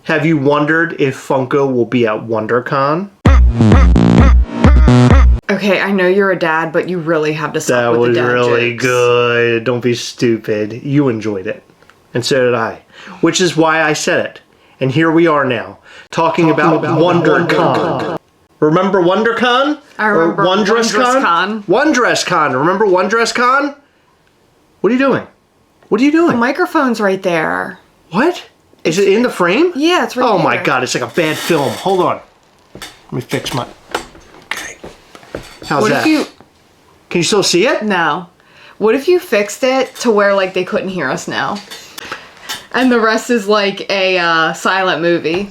Have you wondered if Funko will be at Wondercon? Okay, I know you're a dad, but you really have to stop with the dad jokes. That was really good. Don't be stupid. You enjoyed it. And so did I. Which is why I said it. And here we are now, talking about Wondercon. Remember Wondercon? I remember WondressCon. WondressCon. Remember WondressCon? What are you doing? What are you doing? The microphone's right there. What? Is it in the frame? Yeah, it's right there. Oh my god, it's like a bad film. Hold on. Let me fix my... Okay. How's What that? if Can you still see it? No. What if you fixed it to where, like, they couldn't hear us now? And the rest is like a silent movie.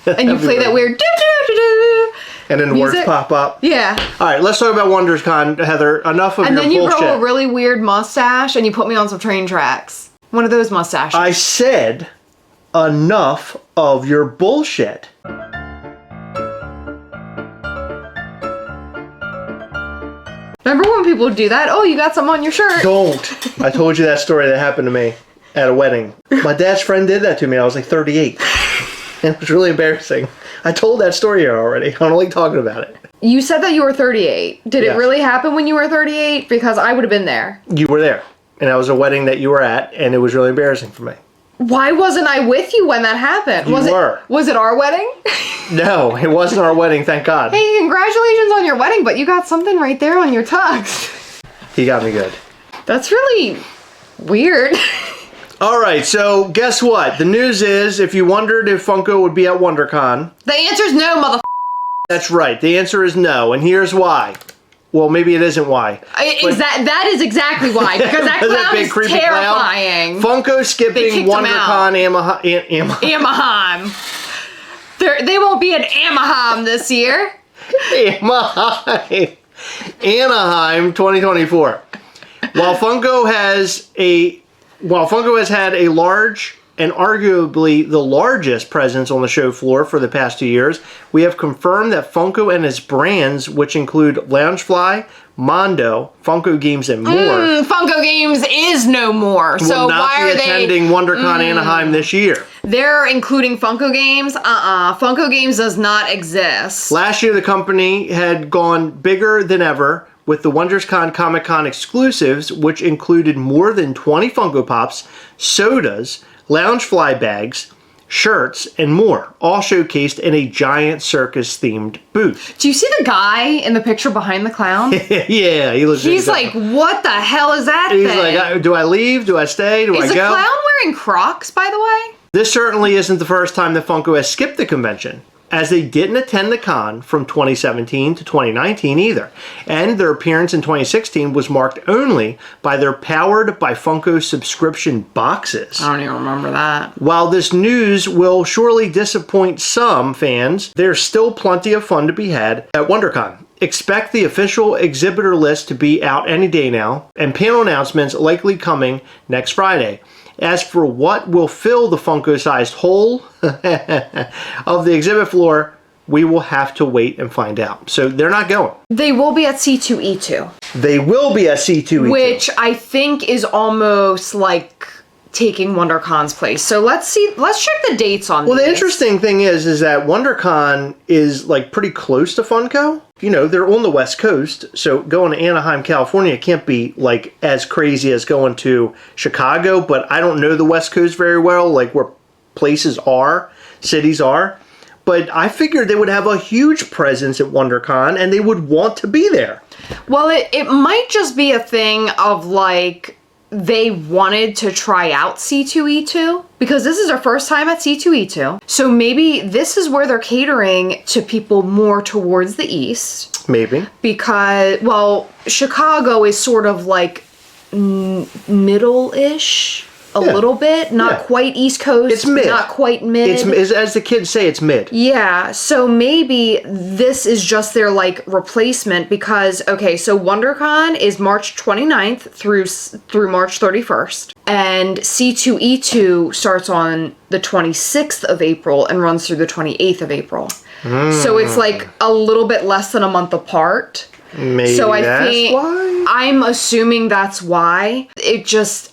And you play that weird doo-doo-doo-doo. And then the words pop up. Yeah. All right, let's talk about WonderCon, Heather. Enough of your bullshit. And then you grow a really weird mustache and you put me on some train tracks. One of those mustaches. I said enough of your bullshit. Remember when people would do that? Oh, you got something on your shirt. Don't. I told you that story that happened to me at a wedding. My dad's friend did that to me. I was like 38. And it was really embarrassing. I told that story here already. I don't like talking about it. You said that you were 38. Did it really happen when you were 38? Because I would have been there. You were there. And that was a wedding that you were at, and it was really embarrassing for me. Why wasn't I with you when that happened? You were. Was it our wedding? No, it wasn't our wedding, thank God. Hey, congratulations on your wedding, but you got something right there on your tux. He got me good. That's really weird. All right, so guess what? The news is, if you wondered if Funko would be at WonderCon... The answer's no, mother. That's right. The answer is no, and here's why. Well, maybe it isn't why. That is exactly why, because that clown is terrifying. Funko skipping WonderCon Anaheim. They won't be at Anaheim this year. Anaheim 2024. While Funko has had a large and arguably the largest presence on the show floor for the past 2 years, we have confirmed that Funko and its brands, which include Loungefly, Mondo, Funko Games, and more. Funko Games is no more. So why are they attending WonderCon Anaheim this year? They're including Funko Games? Funko Games does not exist. Last year, the company had gone bigger than ever with the WondersCon Comic-Con exclusives, which included more than 20 Funko Pops, sodas, Loungefly bags, shirts, and more, all showcased in a giant circus-themed booth. Do you see the guy in the picture behind the clown? Yeah, he looks. He's like, what the hell is that thing? He's like, do I leave? Do I stay? Do I go? Is the clown wearing Crocs, by the way? This certainly isn't the first time that Funko has skipped the convention, as they didn't attend the con from 2017 to 2019 either. And their appearance in 2016 was marked only by their Powered by Funko subscription boxes. I don't even remember that. While this news will surely disappoint some fans, there's still plenty of fun to be had at WonderCon. Expect the official exhibitor list to be out any day now, and panel announcements likely coming next Friday. As for what will fill the Funko-sized hole of the exhibit floor, we will have to wait and find out. So they're not going. They will be at C2E2. They will be at C2E2. Which I think is almost like taking WonderCon's place. So let's check the dates on Well, the interesting thing is that WonderCon is like pretty close to Funko. You know, they're on the West Coast, so going to Anaheim, California can't be like as crazy as going to Chicago, but I don't know the West Coast very well, like where places are, cities are. But I figured they would have a huge presence at WonderCon and they would want to be there. Well, it might just be a thing of like they wanted to try out C2E2 because this is their first time at C2E2. So maybe this is where they're catering to people more towards the east. Maybe. Because, well, Chicago is sort of like middle-ish. A little bit, not quite East Coast. It's mid. Not quite mid. It's as the kids say, it's mid. Yeah, so maybe this is just their like replacement because okay, so WonderCon is March 29th through March 31st, and C2E2 starts on the 26th of April and runs through the 28th of April. So it's like a little bit less than a month apart. Maybe so that's why? I'm assuming that's why. It just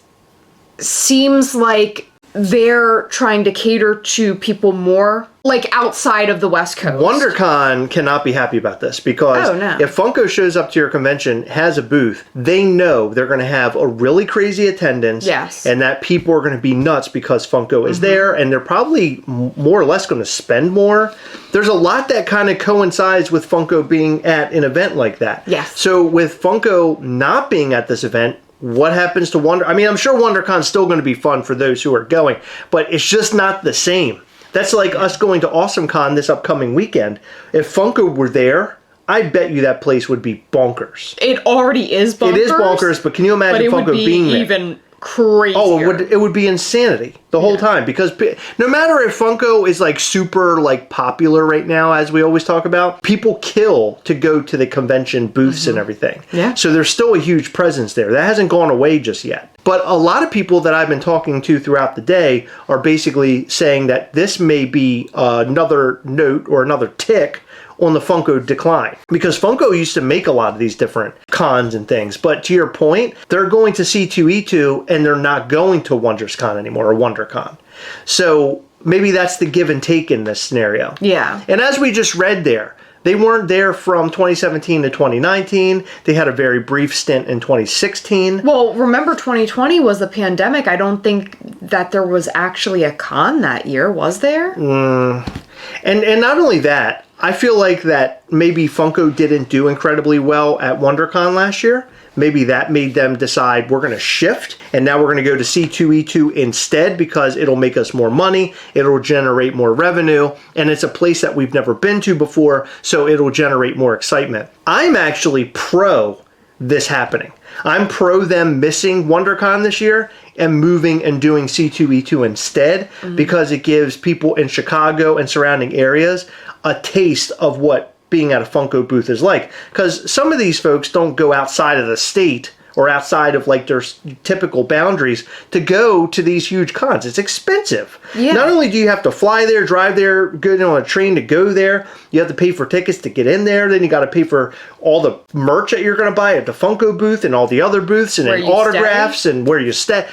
seems like they're trying to cater to people more like outside of the West Coast. WonderCon cannot be happy about this because if Funko shows up to your convention, has a booth, they know they're going to have a really crazy attendance. Yes. And that people are going to be nuts because Funko is there, and they're probably more or less going to spend more. There's a lot that kind of coincides with Funko being at an event like that. Yes. So with Funko not being at this event, what happens to I mean, I'm sure WonderCon's still going to be fun for those who are going, but it's just not the same. That's like us going to AwesomeCon this upcoming weekend. If Funko were there, I bet you that place would be bonkers. It already is bonkers. It is bonkers, but can you imagine Funko being there? Even crazier. Oh, it would be insanity the whole time, because no matter if Funko is like super like popular right now, as we always talk about, people kill to go to the convention booths and everything. Yeah. So there's still a huge presence there. That hasn't gone away just yet. But a lot of people that I've been talking to throughout the day are basically saying that this may be another note or another tick on the Funko decline, because Funko used to make a lot of these different cons and things, but to your point, they're going to C2E2 and they're not going to WondersCon anymore, or WonderCon. So maybe that's the give and take in this scenario. Yeah. And as we just read there, they weren't there from 2017 to 2019. They had a very brief stint in 2016. Well, remember 2020 was the pandemic. I don't think that there was actually a con that year, was there? And not only that, I feel like that maybe Funko didn't do incredibly well at WonderCon last year. Maybe that made them decide we're going to shift, and now we're going to go to C2E2 instead because it'll make us more money, it'll generate more revenue, and it's a place that we've never been to before, so it'll generate more excitement. I'm actually pro this happening. I'm pro them missing WonderCon this year and moving and doing C2E2 instead, because it gives people in Chicago and surrounding areas a taste of what being at a Funko booth is like. Because some of these folks don't go outside of the state or outside of like their typical boundaries to go to these huge cons. It's expensive. Yeah. Not only do you have to fly there, drive there, get on a train to go there, you have to pay for tickets to get in there, then you got to pay for all the merch that you're going to buy at the Funko booth and all the other booths and then autographs and where you stay.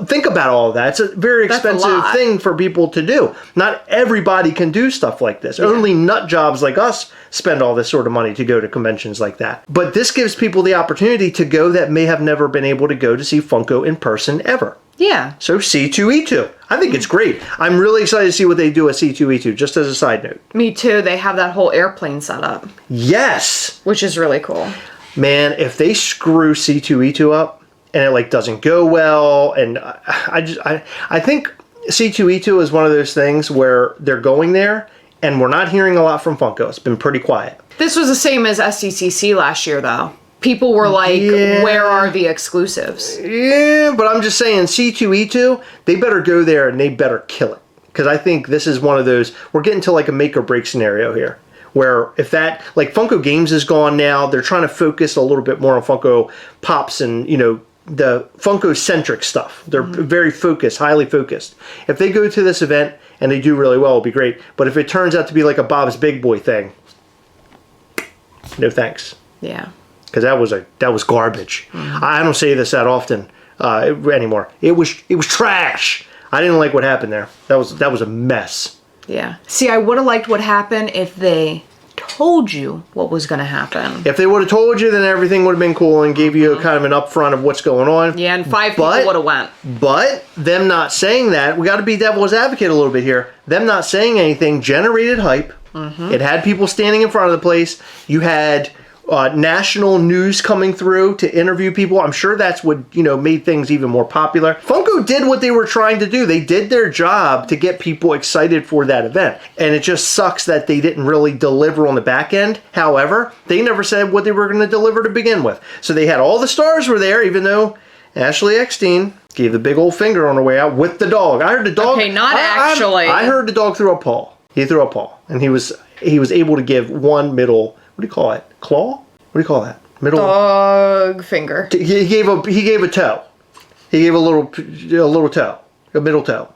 Think about all of that. It's a very expensive thing for people to do. Not everybody can do stuff like this. Yeah. Only nut jobs like us spend all this sort of money to go to conventions like that. But this gives people the opportunity to go that may have never been able to go to see Funko in person ever. Yeah. So C2E2. I think it's great. I'm really excited to see what they do at C2E2, just as a side note. Me too. They have that whole airplane set up. Yes. Which is really cool. Man, if they screw C2E2 up, and it like doesn't go well, and I think C2E2 is one of those things where they're going there and we're not hearing a lot from Funko. It's been pretty quiet. This was the same as SDCC last year though. People were like, where are the exclusives? Yeah, but I'm just saying C2E2, they better go there and they better kill it, because I think this is one of those, we're getting to like a make or break scenario here, where if that, like Funko Games is gone now, they're trying to focus a little bit more on Funko Pops and, you know, the Funko-centric stuff. They're very focused, highly focused. If they go to this event and they do really well, it'll be great. But if it turns out to be like a Bob's Big Boy thing, no thanks. Yeah. Because that was garbage. I don't say this that often anymore. It was trash. I didn't like what happened there. That was a mess. Yeah. See, I would have liked what happened if they told you what was going to happen. If they would have told you, then everything would have been cool and gave you a kind of an upfront of what's going on. Yeah, and 5 people would have went. But them not saying that, we got to be devil's advocate a little bit here. Them not saying anything generated hype. It had people standing in front of the place. You had national news coming through to interview people. I'm sure that's what, you know, made things even more popular. Funko did what they were trying to do. They did their job to get people excited for that event. And it just sucks that they didn't really deliver on the back end. However, they never said what they were going to deliver to begin with. So they had all the stars were there, even though Ashley Eckstein gave the big old finger on her way out with the dog. I heard the dog. Okay, not actually. I heard the dog throw a paw. He threw a paw. And he was able to give one middle, what do you call it? Claw? What do you call that? Middle dog finger. He gave a toe. He gave a little toe, a middle toe.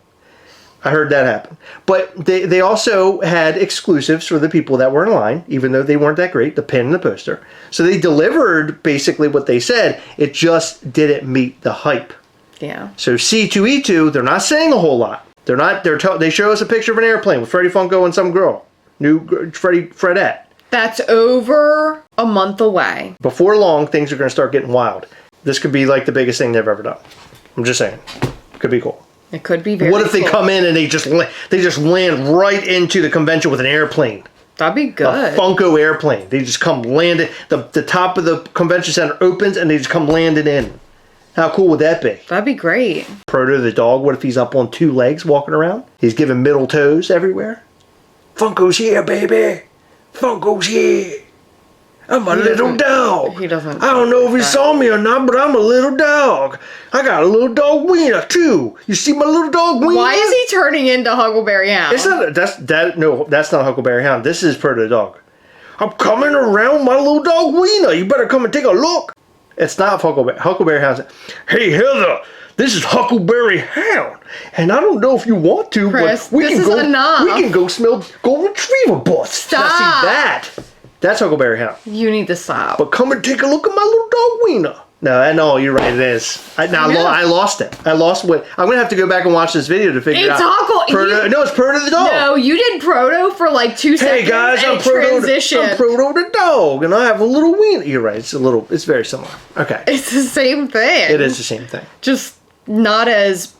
I heard that happen. But they also had exclusives for the people that were in line, even though they weren't that great, the pin and the poster. So they delivered basically what they said. It just didn't meet the hype Yeah. So C2E2, they're not saying a whole lot. They show us a picture of an airplane with Freddie Funko and some girl. Fredette. That's over a month away. Before long, things are going to start getting wild. This could be like the biggest thing they've ever done. I'm just saying. Could be cool. It could be very cool. What if they come in and they just land right into the convention with an airplane? That'd be good. A Funko airplane. They just come landing. The top of the convention center opens and they just come landing in. How cool would that be? That'd be great. Proto the dog, what if he's up on 2 legs walking around? He's giving middle toes everywhere. Funko's here, baby. Funko's here. I'm a little dog. He doesn't. I don't know if he saw me or not, but I'm a little dog. I got a little dog wiener too. You see my little dog wiener? Why is he turning into Huckleberry Hound? It's not. That's not Huckleberry Hound. This is Proto the dog. I'm coming around my little dog wiener. You better come and take a look. It's not Huckleberry Hound. Hey Heather, this is Huckleberry Hound, and I don't know if you want to, Chris, but we can go. enough. We can go smell golden retriever butts. Stop. Now see that. That's Huckleberry Hound. You need to stop. But come and take a look at my little dog wiener. No, you're right. It is. I lost it. I lost what. I'm gonna have to go back and watch this video to figure out. No, it's Proto the dog. No, you did Proto for like 2 seconds. Hey guys, I'm Proto the dog, and I have a little wiener. You're right. It's very similar. Okay. It's the same thing. It is the same thing. Just not as.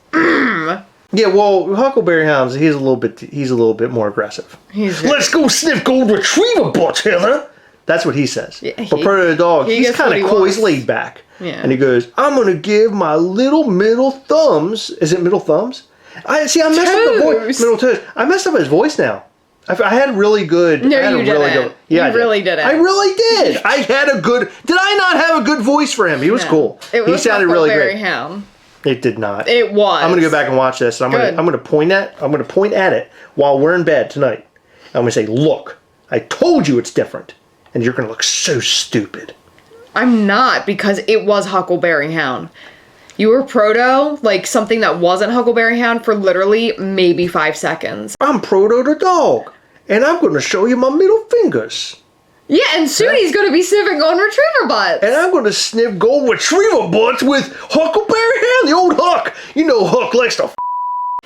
Yeah, well, Huckleberry Hounds, he's a little bit more aggressive. Let's go sniff gold retriever butts, Heather. That's what he says. Yeah, but Proto the dog, he's kind of cool. He's laid back. Yeah. And he goes, I'm going to give my little middle thumbs. Is it middle thumbs? I messed up the voice. Middle toes. I messed up his voice now. I had really good. No, you didn't. Yeah, you really didn't. I really did. I had a good. Did I not have a good voice for him? He was cool. He sounded really great. Hound. It did not. It was. I'm gonna go back and watch this. I'm gonna point at it while we're in bed tonight. I'm gonna say, look, I told you it's different, and you're gonna look so stupid. I'm not, because it was Huckleberry Hound. You were Proto, like something that wasn't Huckleberry Hound, for literally maybe 5 seconds. I'm Proto the dog, and I'm gonna show you my middle fingers. Yeah, and soon he's going to be sniffing golden retriever butts. And I'm going to sniff golden retriever butts with Huckleberry Hound, the old Huck. You know Huck likes to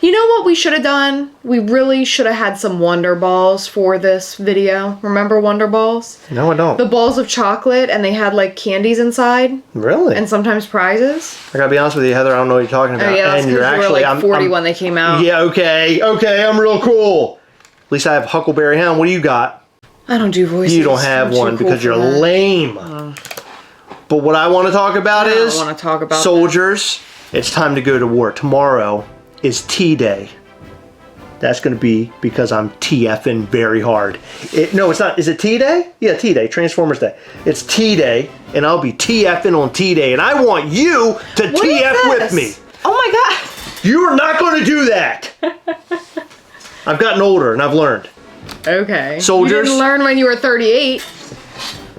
You know what we should have done? We really should have had some Wonder Balls for this video. Remember Wonder Balls? No, I don't. The balls of chocolate, and they had like candies inside. Really? And sometimes prizes. I gotta be honest with you, Heather, I don't know what you're talking about. Oh, yeah, that's because you were like 40 when they came out. Yeah, okay, I'm real cool. At least I have Huckleberry Hound. What do you got? I don't do voices. You don't have one because you're lame. But what I want to talk about is soldiers. It's time to go to war. Tomorrow is T-Day. That's going to be because I'm TFing very hard. No, it's not. Is it T-Day? Yeah, T-Day. Transformers Day. It's T-Day, and I'll be TFing on T-Day, and I want you to TF with me. Oh my God. You are not going to do that. I've gotten older, and I've learned. Okay. Soldiers. You didn't learn when you were 38.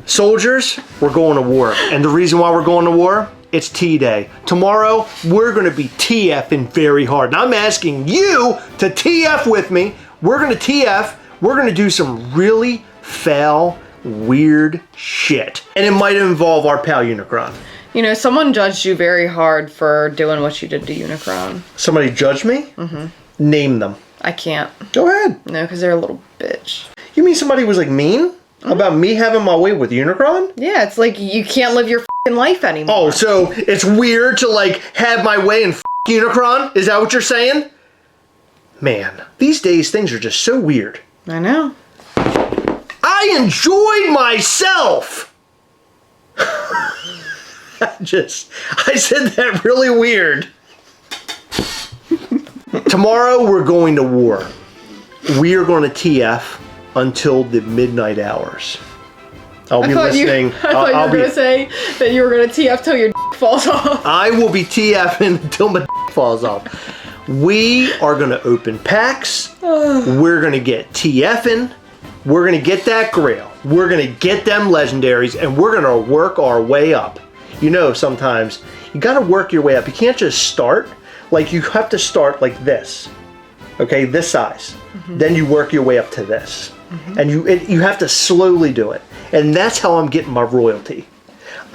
Soldiers, we're going to war. And the reason why we're going to war, it's T-Day. Tomorrow, we're going to be TFing very hard. And I'm asking you to TF with me. We're going to TF. We're going to do some really foul, weird shit. And it might involve our pal Unicron. You know, someone judged you very hard for doing what you did to Unicron. Somebody judged me? Mm-hmm. Name them. I can't. Go ahead. No, because they're a little bitch. You mean somebody was like mean? Mm-hmm. About me having my way with Unicron? Yeah, it's like you can't live your f***ing life anymore. Oh, so it's weird to like have my way and f*** Unicron? Is that what you're saying? Man, these days things are just so weird. I know. I enjoyed myself! I said that really weird. Tomorrow we're going to war. We are going to TF until the midnight hours. I'll be listening. I thought you were going to say that you were going to TF till your falls off. I will be TFing until my falls off. We are going to open packs. We're going to get TFing. We're going to get that grail. We're going to get them legendaries, and we're going to work our way up. You know, sometimes you got to work your way up. You can't just start. Like, you have to start like this, okay, this size. Mm-hmm. Then you work your way up to this. Mm-hmm. And you have to slowly do it. And that's how I'm getting my royalty.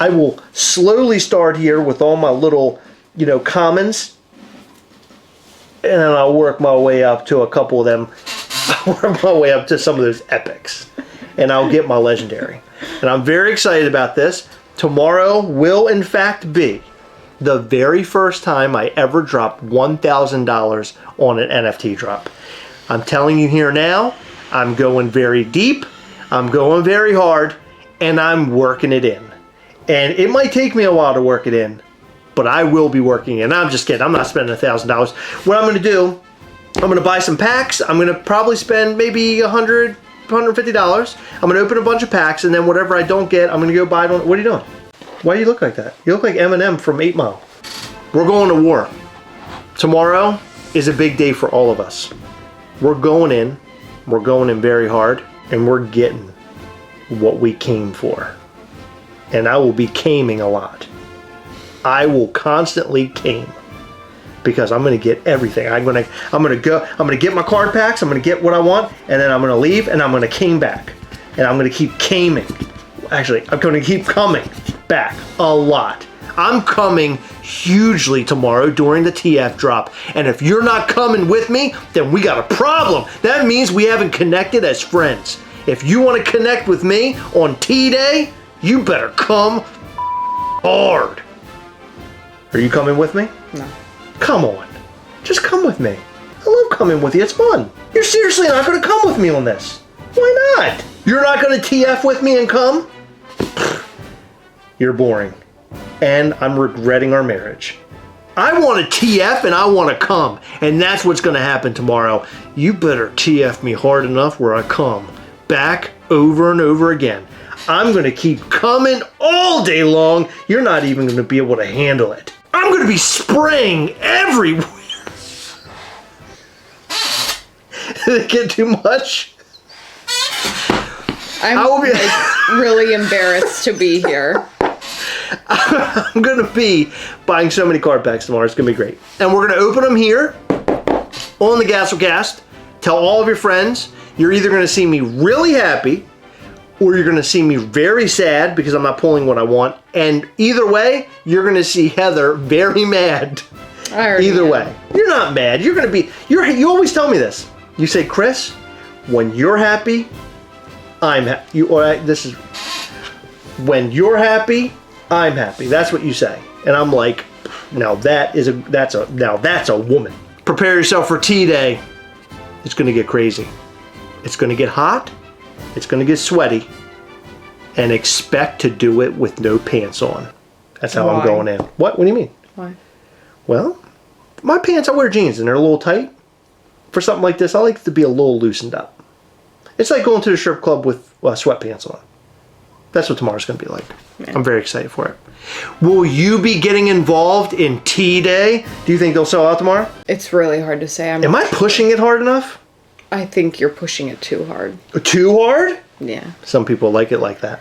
I will slowly start here with all my little commons, and then I'll work my way up to a couple of them. I'll work my way up to some of those epics, and I'll get my legendary. And I'm very excited about this. Tomorrow will, in fact, be the very first time I ever dropped $1,000 on an NFT drop. I'm telling you here now, I'm going very deep, I'm going very hard, and I'm working it in. And it might take me a while to work it in, but I will be working it in. I'm just kidding. I'm not spending $1,000. What I'm going to do, I'm going to buy some packs. I'm going to probably spend maybe $100, $150. I'm going to open a bunch of packs, and then whatever I don't get, I'm going to go buy it on... What are you doing? Why do you look like that? You look like Eminem from 8 Mile. We're going to war. Tomorrow is a big day for all of us. We're going in very hard, and we're getting what we came for. And I will be caming a lot. I will constantly came because I'm going to get everything. I'm going to get my card packs, I'm going to get what I want, and then I'm going to leave and I'm going to came back. And I'm going to keep caming. Actually, I'm going to keep coming back a lot. I'm coming hugely tomorrow during the TF drop. And if you're not coming with me, then we got a problem. That means we haven't connected as friends. If you want to connect with me on T-Day, you better come hard. Are you coming with me? No. Come on. Just come with me. I love coming with you. It's fun. You're seriously not going to come with me on this. Why not? You're not going to TF with me and come? You're boring. And I'm regretting our marriage. I want to TF and I want to come. And that's what's going to happen tomorrow. You better TF me hard enough where I come back over and over again. I'm going to keep coming all day long. You're not even going to be able to handle it. I'm going to be spraying everywhere. Did it get too much? I'm really embarrassed to be here. I'm going to be buying so many card packs tomorrow. It's going to be great. And we're going to open them here on the Gastlecast. Tell all of your friends. You're either going to see me really happy or you're going to see me very sad because I'm not pulling what I want. And either way, you're going to see Heather very mad. Either way. You're not mad. You're going to be... You always tell me this. You say, Chris, when you're happy, I'm happy. This is... When you're happy, I'm happy. That's what you say. And I'm like, now that's a woman. Prepare yourself for T-Day. It's going to get crazy. It's going to get hot. It's going to get sweaty. And expect to do it with no pants on. That's how I'm going in. What? What do you mean? Why? Well, my pants, I wear jeans and they're a little tight. For something like this, I like it to be a little loosened up. It's like going to the strip club with sweatpants on. That's what tomorrow's going to be like. Yeah. I'm very excited for it. Will you be getting involved in T-Day? Do you think they'll sell out tomorrow? It's really hard to say. Am I pushing it hard enough? I think you're pushing it too hard. Too hard? Yeah. Some people like it like that.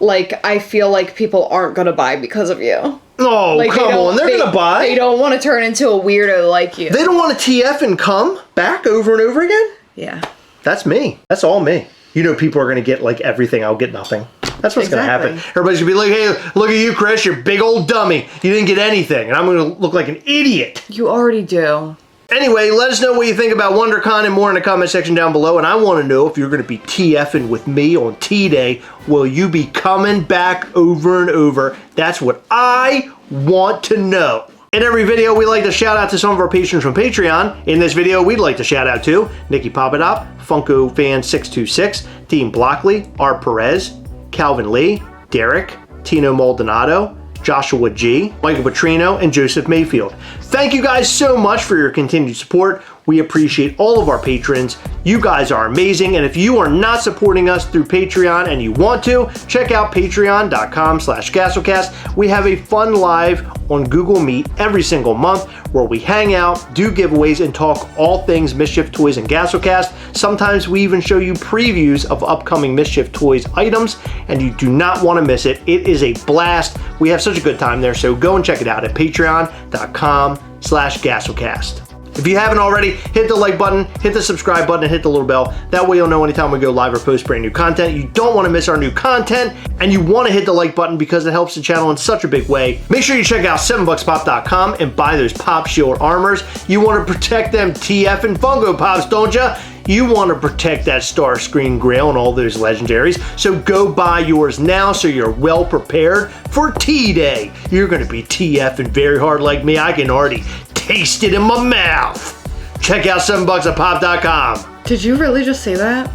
Like, I feel like people aren't going to buy because of you. Oh, like, come on. They're going to buy. They don't want to turn into a weirdo like you. They don't want to TF and come back over and over again? Yeah. That's me. That's all me. You know people are going to get, like, everything. I'll get nothing. That's what's going to happen. Everybody's going to be like, hey, look at you, Chris. You're a big old dummy. You didn't get anything. And I'm going to look like an idiot. You already do. Anyway, let us know what you think about WonderCon and more in the comment section down below. And I want to know if you're going to be TFing with me on T-Day. Will you be coming back over and over? That's what I want to know. In every video, we like to shout out to some of our patrons from Patreon. In this video, we'd like to shout out to Nikki Papadop, Funko Fan 626, Team Blockley, R. Perez, Calvin Lee, Derek, Tino Maldonado, Joshua G, Michael Petrino, and Joseph Mayfield. Thank you guys so much for your continued support. We appreciate all of our patrons. You guys are amazing, and if you are not supporting us through Patreon and you want to, check out patreon.com/Gastlecast. We have a fun live on Google Meet every single month where we hang out, do giveaways, and talk all things Mischief Toys and Gastlecast. Sometimes we even show you previews of upcoming Mischief Toys items, and you do not want to miss it. It is a blast. We have such a good time there, so go and check it out at patreon.com/Gastlecast. If you haven't already, hit the like button, hit the subscribe button, and hit the little bell. That way you'll know anytime we go live or post brand new content. You don't want to miss our new content, and you want to hit the like button because it helps the channel in such a big way. Make sure you check out 7buckspop.com and buy those Pop Shield armors. You want to protect them TF and Funko Pops, don't you? You want to protect that Starscream Grail and all those legendaries, so go buy yours now so you're well prepared for T-Day. You're going to be TF and very hard like me. I can already taste it in my mouth. Check out 7buckspop.com. Did you really just say that?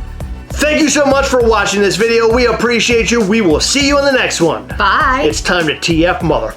Thank you so much for watching this video. We appreciate you. We will see you in the next one. Bye. It's time to TF mother.